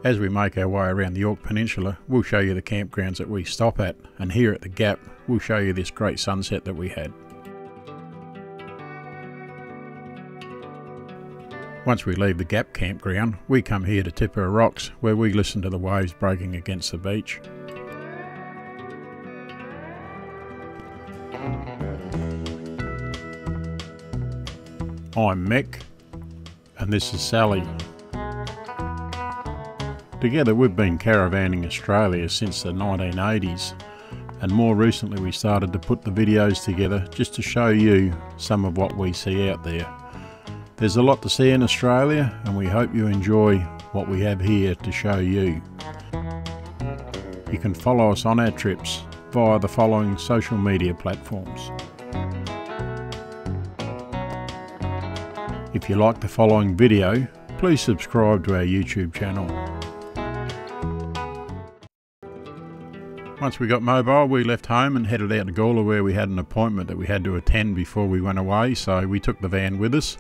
As we make our way around the Yorke Peninsula, we'll show you the campgrounds that we stop at, and here at the Gap, we'll show you this great sunset that we had. Once we leave the Gap Campground, we come here to Tiparra Rocks, where we listen to the waves breaking against the beach. I'm Mick, and this is Sally. Together we've been caravanning Australia since the 1980s, and more recently we started to put the videos together just to show you some of what we see out there. There's a lot to see in Australia, and we hope you enjoy what we have here to show you. You can follow us on our trips via the following social media platforms. If you like the following video, please subscribe to our YouTube channel. Once we got mobile, we left home and headed out to Gawler, where we had an appointment that we had to attend before we went away, so we took the van with us.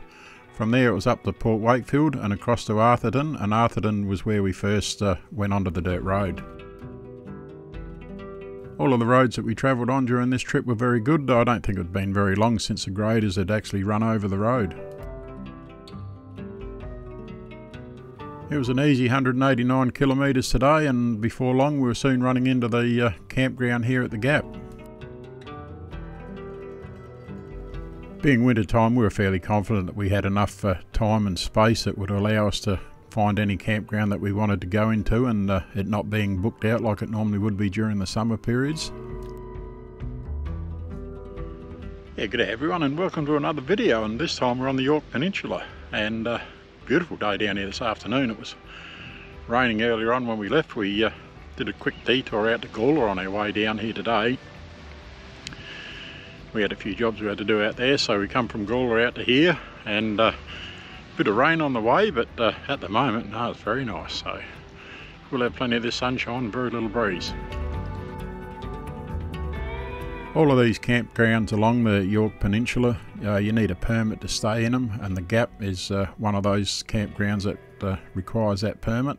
From there it was up to Port Wakefield and across to Arthurton, and Arthurton was where we first went onto the dirt road. All of the roads that we travelled on during this trip were very good. I don't think it had been very long since the graders had actually run over the road. It was an easy 189 kilometres today, and before long we were soon running into the campground here at the Gap. Being winter time, we were fairly confident that we had enough time and space that would allow us to find any campground that we wanted to go into, and it not being booked out like it normally would be during the summer periods. Yeah, good day everyone, and welcome to another video, and this time we're on the Yorke Peninsula, and beautiful day down here this afternoon. It was raining earlier on when we left. We did a quick detour out to Gawler on our way down here today. We had a few jobs we had to do out there, so we come from Gawler out to here, and a bit of rain on the way, but at the moment, no, it's very nice, so we'll have plenty of this sunshine and very little breeze. All of these campgrounds along the Yorke Peninsula, you need a permit to stay in them, and the Gap is one of those campgrounds that requires that permit.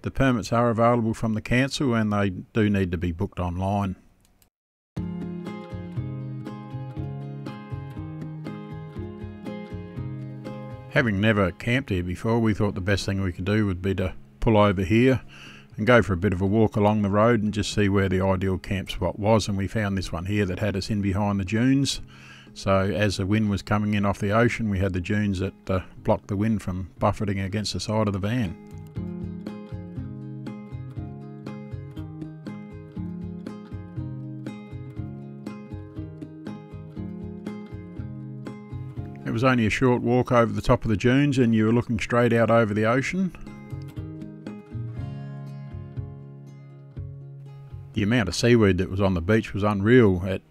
The permits are available from the council, and they do need to be booked online. Having never camped here before, we thought the best thing we could do would be to pull over here and go for a bit of a walk along the road and just see where the ideal camp spot was, and we found this one here that had us in behind the dunes. So as the wind was coming in off the ocean, we had the dunes that blocked the wind from buffeting against the side of the van. It was only a short walk over the top of the dunes, and you were looking straight out over the ocean. The amount of seaweed that was on the beach was unreal. It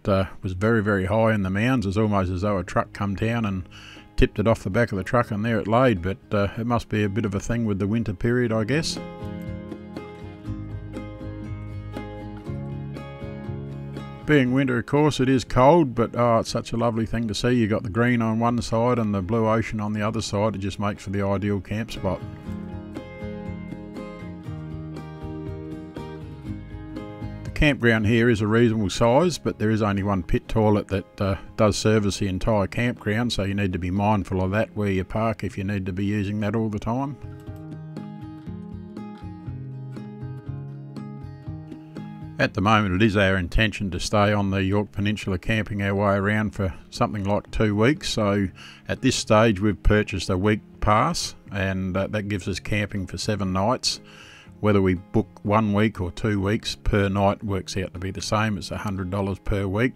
was very, very high in the mounds. It was almost as though a truck come down and tipped it off the back of the truck, and there it laid, but it must be a bit of a thing with the winter period, I guess. Being winter, of course, it is cold, but oh, it's such a lovely thing to see. You got the green on one side and the blue ocean on the other side. It just makes for the ideal camp spot. Campground here is a reasonable size, but there is only one pit toilet that does service the entire campground, so you need to be mindful of that where you park if you need to be using that all the time. At the moment it is our intention to stay on the Yorke Peninsula camping our way around for something like 2 weeks, so at this stage we've purchased a week pass, and that gives us camping for 7 nights. Whether we book 1 week or 2 weeks, per night works out to be the same. It's $100 per week,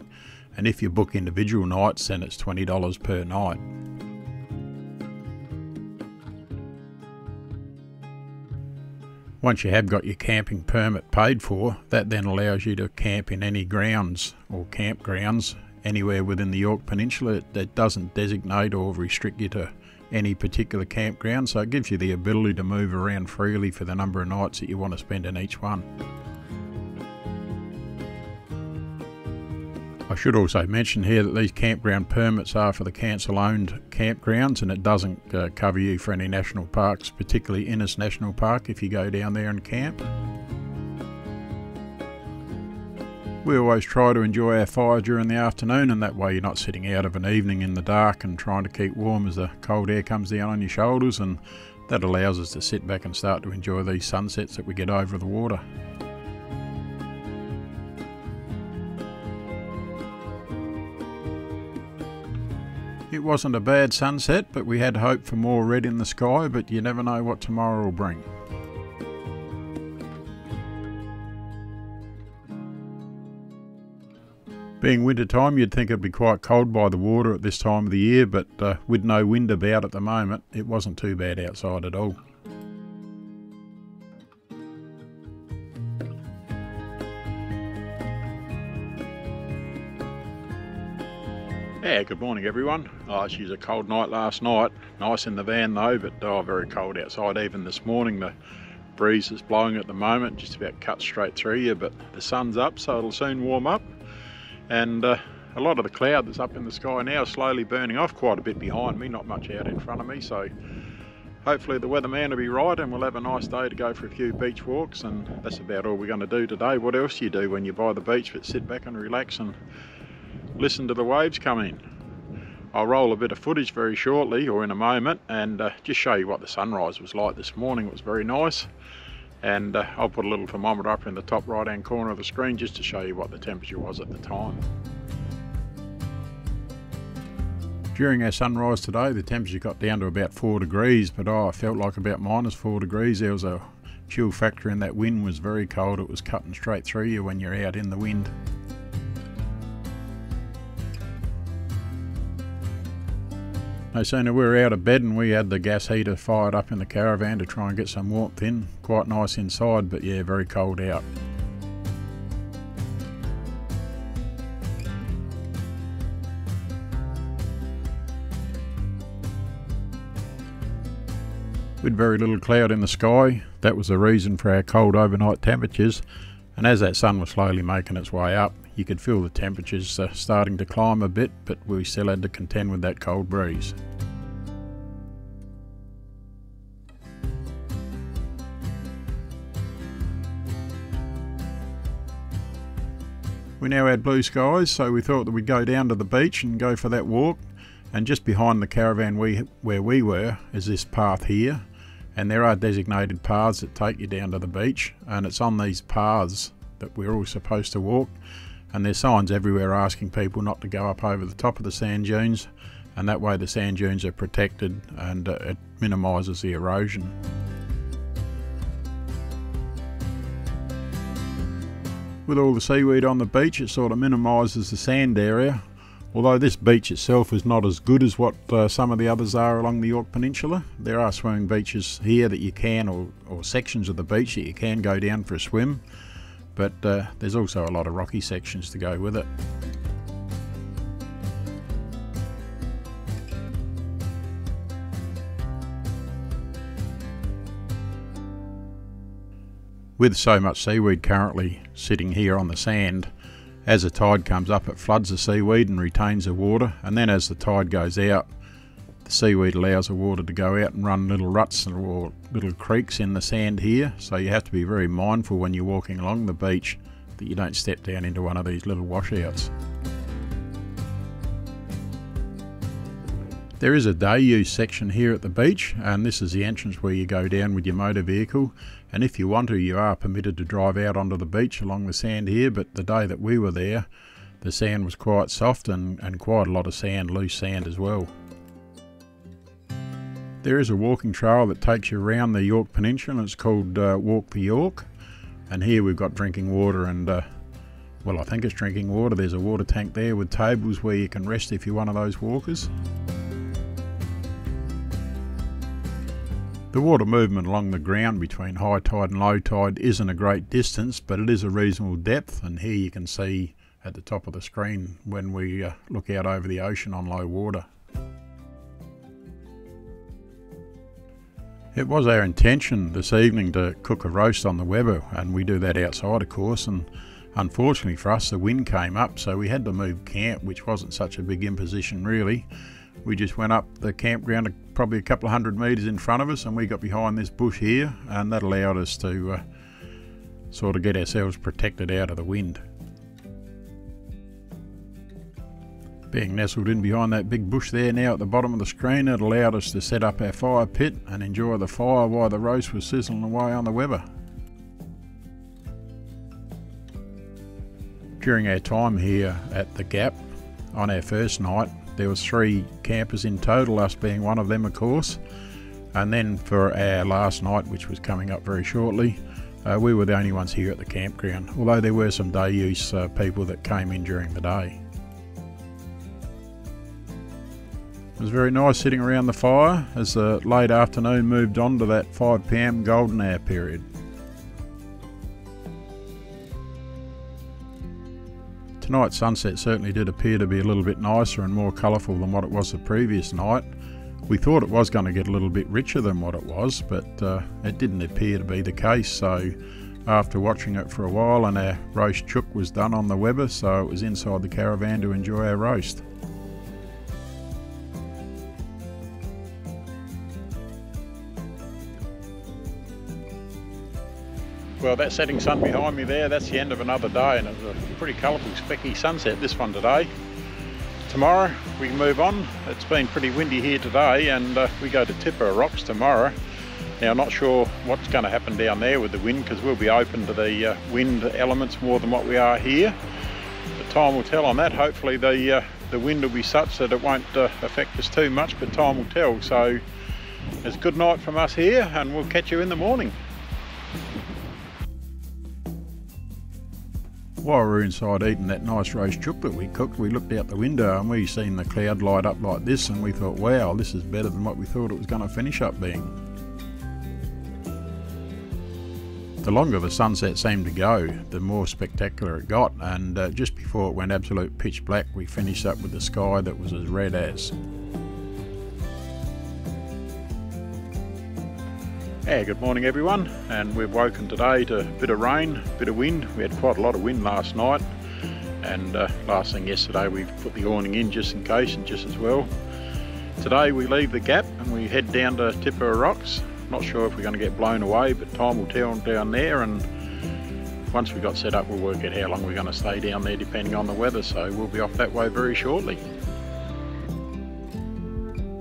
and if you book individual nights, then it's $20 per night. Once you have got your camping permit paid for, that then allows you to camp in any grounds or campgrounds anywhere within the Yorke Peninsula. It doesn't designate or restrict you to any particular campground, so it gives you the ability to move around freely for the number of nights that you want to spend in each one. I should also mention here that these campground permits are for the council-owned campgrounds, and it doesn't cover you for any national parks, particularly Innes National Park, if you go down there and camp. We always try to enjoy our fire during the afternoon, and that way you're not sitting out of an evening in the dark and trying to keep warm as the cold air comes down on your shoulders, and that allows us to sit back and start to enjoy these sunsets that we get over the water. It wasn't a bad sunset, but we had hope for more red in the sky, but you never know what tomorrow will bring. Being winter time, you'd think it'd be quite cold by the water at this time of the year, but with no wind about at the moment, it wasn't too bad outside at all. Yeah, good morning everyone. She was a cold night last night. Nice in the van though, but very cold outside even this morning. The breeze is blowing at the moment, just about cut straight through you, but the sun's up so it'll soon warm up. And a lot of the cloud that's up in the sky now is slowly burning off, quite a bit behind me, not much out in front of me. So hopefully the weatherman will be right and we'll have a nice day to go for a few beach walks, and that's about all we're going to do today. What else do you do when you're by the beach but sit back and relax and listen to the waves come in? I'll roll a bit of footage very shortly, or in a moment, and just show you what the sunrise was like this morning. It was very nice, and I'll put a little thermometer up in the top right hand corner of the screen just to show you what the temperature was at the time. During our sunrise today, the temperature got down to about 4 degrees, but I felt like about -4 degrees. There was a chill factor, and that wind was very cold. It was cutting straight through you when you're out in the wind. No sooner we were out of bed and we had the gas heater fired up in the caravan to try and get some warmth in. Quite nice inside, but yeah, very cold out. With very little cloud in the sky, that was the reason for our cold overnight temperatures, and as that sun was slowly making its way up, you could feel the temperatures starting to climb a bit, but we still had to contend with that cold breeze. We now had blue skies, so we thought that we'd go down to the beach and go for that walk. And just behind the caravan where we were is this path here, and there are designated paths that take you down to the beach, and it's on these paths that we're all supposed to walk. And there's signs everywhere asking people not to go up over the top of the sand dunes, and that way the sand dunes are protected and it minimises the erosion. With all the seaweed on the beach, it sort of minimises the sand area, although this beach itself is not as good as what some of the others are along the Yorke Peninsula. There are swimming beaches here that you can, or sections of the beach that you can go down for a swim, but there's also a lot of rocky sections to go with it. With so much seaweed currently sitting here on the sand, as the tide comes up it floods the seaweed and retains the water, and then as the tide goes out, the seaweed allows the water to go out and run little ruts or little creeks in the sand here, so you have to be very mindful when you're walking along the beach that you don't step down into one of these little washouts. There is a day use section here at the beach, and this is the entrance where you go down with your motor vehicle, and if you want to, you are permitted to drive out onto the beach along the sand here, but the day that we were there, the sand was quite soft and quite a lot of sand, loose sand as well. There is a walking trail that takes you around the Yorke Peninsula, and it's called Walk the Yorke, and here we've got drinking water and well, I think it's drinking water. There's a water tank there with tables where you can rest if you're one of those walkers. The water movement along the ground between high tide and low tide isn't a great distance, but it is a reasonable depth, and here you can see at the top of the screen when we look out over the ocean on low water. It was our intention this evening to cook a roast on the Weber, and we do that outside of course, and Unfortunately for us, the wind came up, so we had to move camp, which wasn't such a big imposition really. We just went up the campground probably a couple of 100 metres in front of us, and we got behind this bush here, and that allowed us to sort of get ourselves protected out of the wind. Being nestled in behind that big bush there now at the bottom of the screen, it allowed us to set up our fire pit and enjoy the fire while the roast was sizzling away on the Weber. During our time here at the Gap on our first night, there was 3 campers in total, us being one of them of course. And then for our last night, which was coming up very shortly, we were the only ones here at the campground, although there were some day use people that came in during the day. It was very nice sitting around the fire as the late afternoon moved on to that 5 PM golden hour period. Tonight's sunset certainly did appear to be a little bit nicer and more colourful than what it was the previous night. We thought it was going to get a little bit richer than what it was, but it didn't appear to be the case. So after watching it for a while, and our roast chook was done on the Weber, so it was inside the caravan to enjoy our roast. Well, that setting sun behind me there, that's the end of another day, and it was a pretty colourful specky sunset, this one today. Tomorrow we can move on. It's been pretty windy here today, and we go to Tiparra Rocks tomorrow. Now, I'm not sure what's going to happen down there with the wind, because we'll be open to the wind elements more than what we are here. But time will tell on that. Hopefully the wind will be such that it won't affect us too much, but time will tell. So it's a good night from us here, and we'll catch you in the morning. While we were inside eating that nice roast chook that we cooked, we looked out the window and we seen the cloud light up like this, and we thought, wow, this is better than what we thought it was going to finish up being. The longer the sunset seemed to go, the more spectacular it got, and just before it went absolute pitch black, we finished up with the sky that was as red as. Yeah, good morning everyone, and we've woken today to a bit of rain, a bit of wind. We had quite a lot of wind last night, and last thing yesterday we put the awning in just in case and just as well. Today we leave the Gap and we head down to Tiparra Rocks. Not sure if we're going to get blown away, but time will tell down there, and once we got set up we'll work out how long we're going to stay down there depending on the weather, so we'll be off that way very shortly.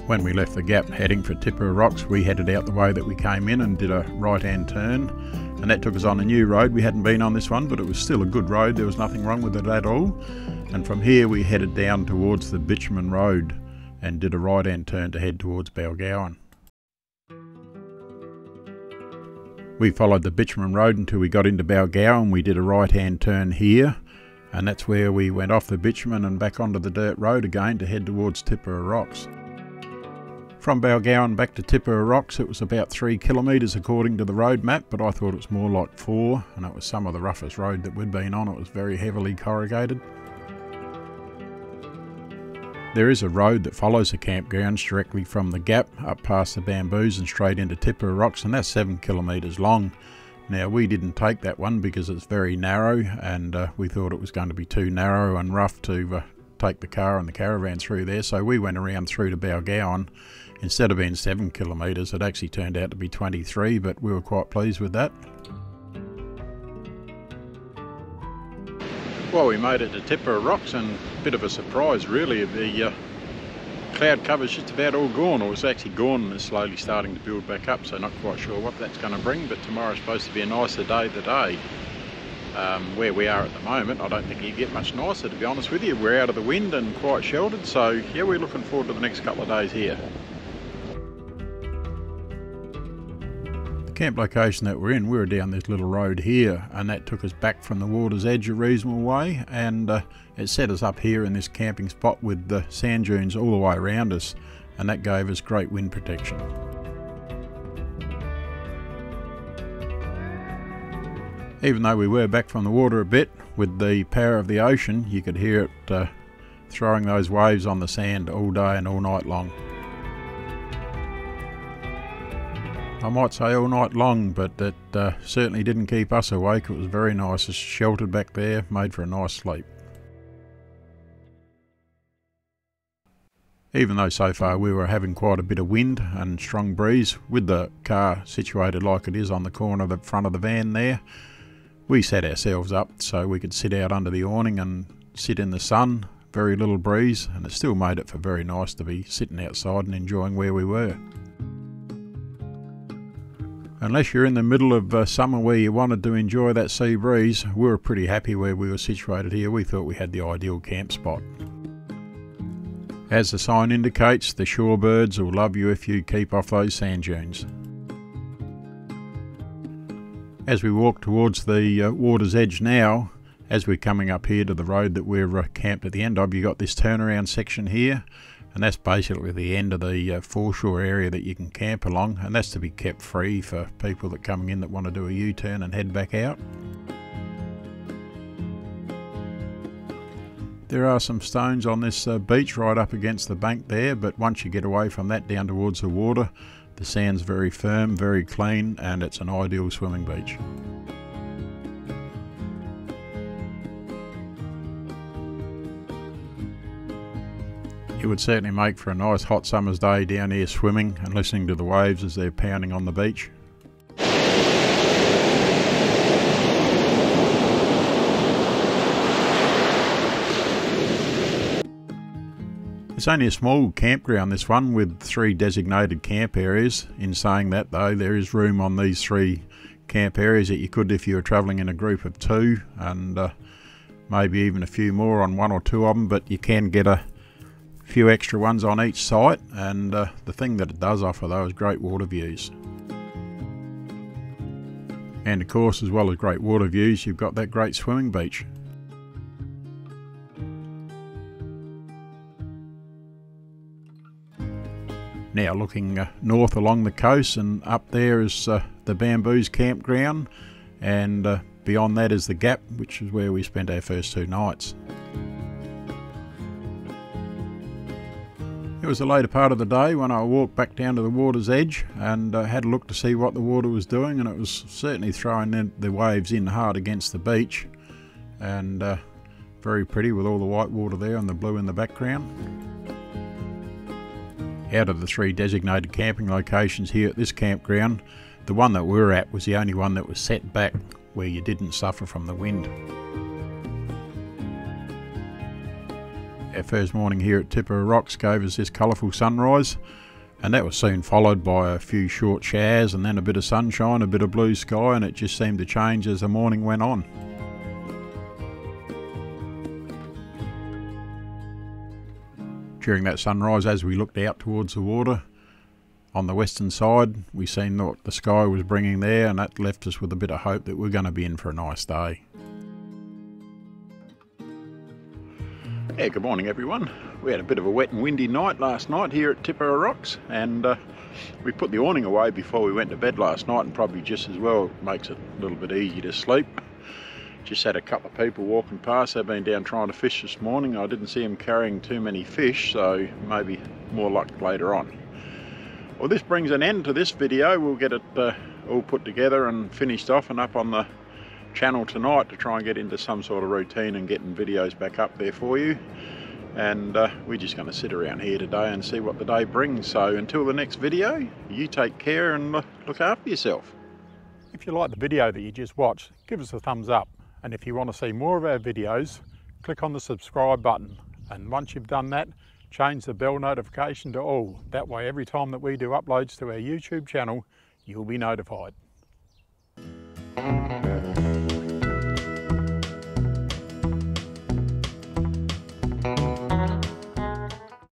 When we left the Gap heading for Tiparra Rocks, we headed out the way that we came in and did a right hand turn, and that took us on a new road. We hadn't been on this one, but it was still a good road, there was nothing wrong with it at all. And from here we headed down towards the bitumen road and did a right hand turn to head towards Balgowan. We followed the bitumen road until we got into Balgowan. We did a right hand turn here, and that's where we went off the bitumen and back onto the dirt road again to head towards Tiparra Rocks. From Balgowan back to Tiparra Rocks, it was about 3 kilometres according to the road map, but I thought it was more like 4, and it was some of the roughest road that we'd been on. It was very heavily corrugated. There is a road that follows the campgrounds directly from the Gap up past the bamboos and straight into Tiparra Rocks, and that's 7 kilometres long. Now, we didn't take that one because it's very narrow, and we thought it was going to be too narrow and rough to take the car and the caravan through there, so we went around through to Balgowan. Instead of being 7 kilometres, it actually turned out to be 23, but we were quite pleased with that. Well, we made it to Tiparra Rocks, and a bit of a surprise really. The cloud cover's just about all gone, or it's actually gone and it's slowly starting to build back up, so not quite sure what that's going to bring, but tomorrow's supposed to be a nicer day today. Where we are at the moment, I don't think you get much nicer, to be honest with you. We're out of the wind and quite sheltered, so yeah, we're looking forward to the next couple of days here. The camp location that we're in, we were down this little road here, and that took us back from the water's edge a reasonable way, and it set us up here in this camping spot with the sand dunes all the way around us, and that gave us great wind protection. Even though we were back from the water a bit, with the power of the ocean, you could hear it throwing those waves on the sand all day and all night long. I I might say all night long, but it certainly didn't keep us awake. It was very nice. It's sheltered back there, made for a nice sleep. Even though so far we were having quite a bit of wind and strong breeze, with the car situated like it is on the corner of the front of the van there, we set ourselves up so we could sit out under the awning and sit in the sun. Very little breeze, and it still made it for very nice to be sitting outside and enjoying where we were. Unless you're in the middle of summer where you wanted to enjoy that sea breeze, we were pretty happy where we were situated here. We thought we had the ideal camp spot. As the sign indicates, the shorebirds will love you if you keep off those sand dunes. As we walk towards the water's edge now, as we're coming up here to the road that we're camped at the end of, you've got this turnaround section here, and that's basically the end of the foreshore area that you can camp along, and that's to be kept free for people that are coming in that want to do a U-turn and head back out. There are some stones on this beach right up against the bank there, but once you get away from that down towards the water, the sand's very firm, very clean, and it's an ideal swimming beach. It would certainly make for a nice hot summer's day down here swimming and listening to the waves as they're pounding on the beach. It's only a small campground, this one, with 3 designated camp areas. In saying that though, there is room on these 3 camp areas that you could if you were travelling in a group of 2, and maybe even a few more on 1 or 2 of them, but you can get a few extra ones on each site, and the thing that it does offer though is great water views. And of course, as well as great water views, you've got that great swimming beach. Now looking north along the coast, and up there is the Bamboos Campground, and beyond that is the Gap, which is where we spent our first 2 nights. It was a later part of the day when I walked back down to the water's edge and had a look to see what the water was doing, and it was certainly throwing the waves in hard against the beach, and very pretty with all the white water there and the blue in the background. Out of the 3 designated camping locations here at this campground, the one that we were at was the only one that was set back where you didn't suffer from the wind. Our first morning here at Tiparra Rocks gave us this colourful sunrise, and that was soon followed by a few short showers and then a bit of sunshine, a bit of blue sky, and it just seemed to change as the morning went on. During that sunrise, as we looked out towards the water on the western side, we seen what the sky was bringing there, and that left us with a bit of hope that we're going to be in for a nice day. Yeah, good morning everyone. We had a bit of a wet and windy night last night here at Tiparra Rocks, and we put the awning away before we went to bed last night, and probably just as well makes it a little bit easier to sleep. Just had a couple of people walking past. They've been down trying to fish this morning. I didn't see them carrying too many fish, so maybe more luck later on. Well, this brings an end to this video. We'll get it all put together and finished off and up on the channel tonight to try and get into some sort of routine and getting videos back up there for you. And we're just going to sit around here today and see what the day brings. So until the next video, you take care and look after yourself. If you like the video that you just watched, give us a thumbs up. And if you want to see more of our videos, click on the subscribe button. And once you've done that, change the bell notification to all. That way every time that we do uploads to our YouTube channel, you'll be notified.